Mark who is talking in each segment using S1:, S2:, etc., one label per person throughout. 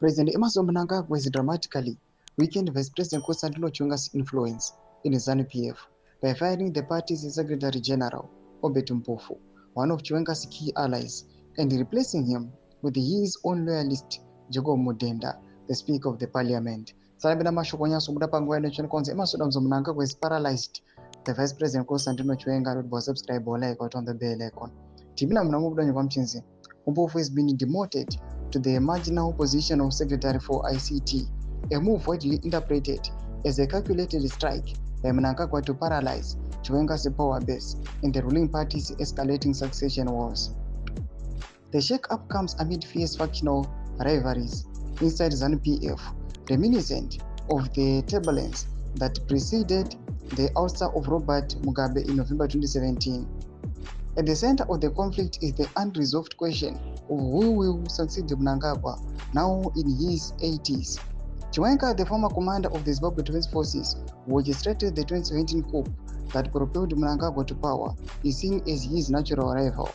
S1: President Emmerson Mnangagwa has dramatically weakened Vice President Constantino Chiwenga's influence in ZANU-PF by firing the party's Secretary General, Obet Mpofu, one of Chiwenga's key allies, and replacing him with his own loyalist, Jacob Mudenda, the Speaker of the Parliament. Salabina Mashokonyaso Mudapangwa election konse Emmerson Mnangagwa has paralyzed the Vice President Constantino Chiwenga would subscribe or like out on the bell icon. Tibina Mnangagwa Mchinzi, Mpofu has been demoted to the marginal position of Secretary for ICT, a move widely interpreted as a calculated strike by Mnangagwa to paralyze Chiwenga's power base in the ruling party's escalating succession wars. The shake-up comes amid fierce factional rivalries inside ZANU-PF, reminiscent of the turbulence that preceded the ouster of Robert Mugabe in November 2017. At the center of the conflict is the unresolved question of who will succeed Mnangagwa, now in his 80s. Chiwenga, the former commander of the Zimbabwe Defense Forces, who orchestrated the 2017 coup that propelled Mnangagwa to power, is seen as his natural rival.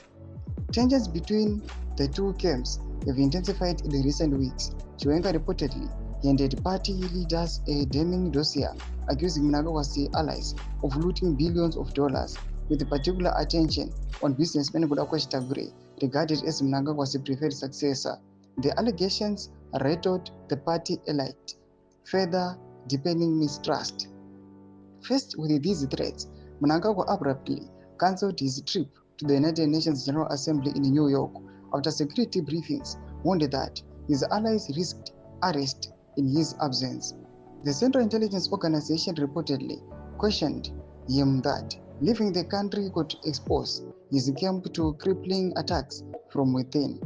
S1: Tensions between the two camps have intensified in the recent weeks. Chiwenga reportedly handed party leaders a damning dossier accusing Mnangagwa's allies of looting billions of dollars, with particular attention on businessman KUTYA Chitagure, regarded as Mnangagwa's preferred successor. The allegations rattled the party elite, further deepening mistrust. Faced with these threats, Mnangagwa abruptly cancelled his trip to the United Nations General Assembly in New York after security briefings warned that his allies risked arrest in his absence. The Central Intelligence Organization reportedly questioned him that leaving the country could expose his camp to crippling attacks from within.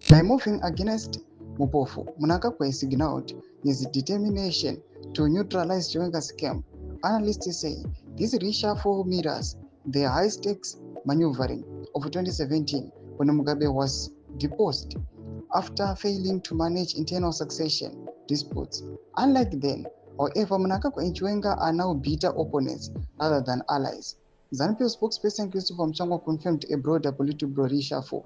S1: By moving against Mpofu, Mnangagwa signaled his determination to neutralize Chiwenga's camp. Analysts say this reshuffle mirrors the high-stakes maneuvering of 2017 when Mugabe was deposed after failing to manage internal succession disputes. Unlike then, however, Mnangagwa and Chiwenga are now bitter opponents rather than allies. ZANU-PF spokesperson Christopher Mchangwa confirmed a broader Politburo Reshuffle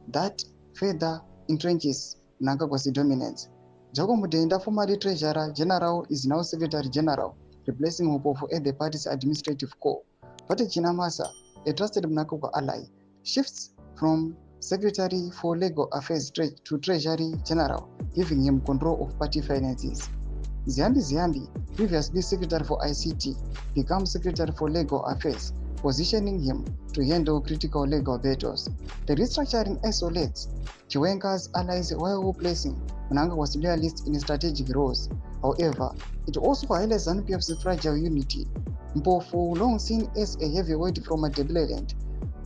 S1: that further entrenches Mnangagwa's dominance. Jacob Mudenda, formerly Treasurer General, is now Secretary General, replacing Mpofu at the party's administrative core. PANECHAMISA, a trusted Mnangagwa ally, shifts from Secretary for Legal Affairs to Treasury General, giving him control of party finances. Ziambi, previously Secretary for ICT, becomes Secretary for Legal Affairs, positioning him to handle critical legal battles. The restructuring isolates Chiwenga's allies while placing Mnangagwa's loyalists in strategic roles. However, it also highlights ZANU-PF's fragile unity. Mpofu, long seen as a heavyweight from a tableland,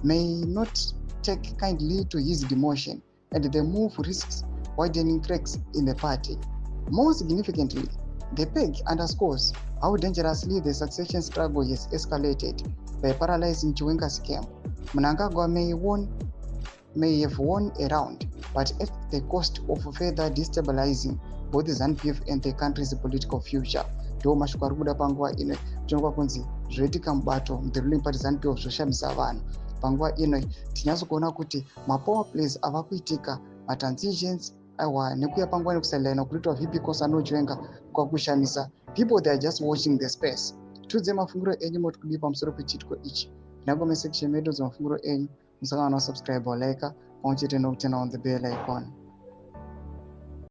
S1: may not take kindly to his demotion, and the move risks widening cracks in the party. More significantly, the peg underscores how dangerously the succession struggle has escalated by paralyzing Chiwenga's camp. Mnangagwa may have won a round, but at the cost of further destabilizing both the ZANU-PF and the country's political future. Ndoma shukwarubuda panguva ino tinonga kunzi zvoitika mubato the ruling party ZANU-PF zvoshamisa vanhu. Panguva ino tinyazokuona kuti mapower plays ava kuitika, matransitions aiwa nekuya panguva nekusarirana kunoitwa VP Constantino Chiwenga kwakushamisa. People, they are just watching the space. Tudze mafunguro enyu moti kudii pamusoro pechitiko ichi. Tinangome section medu dzamafunguro enyu, musakana subscribe or like, pamwe chete nokutena on the bell icon.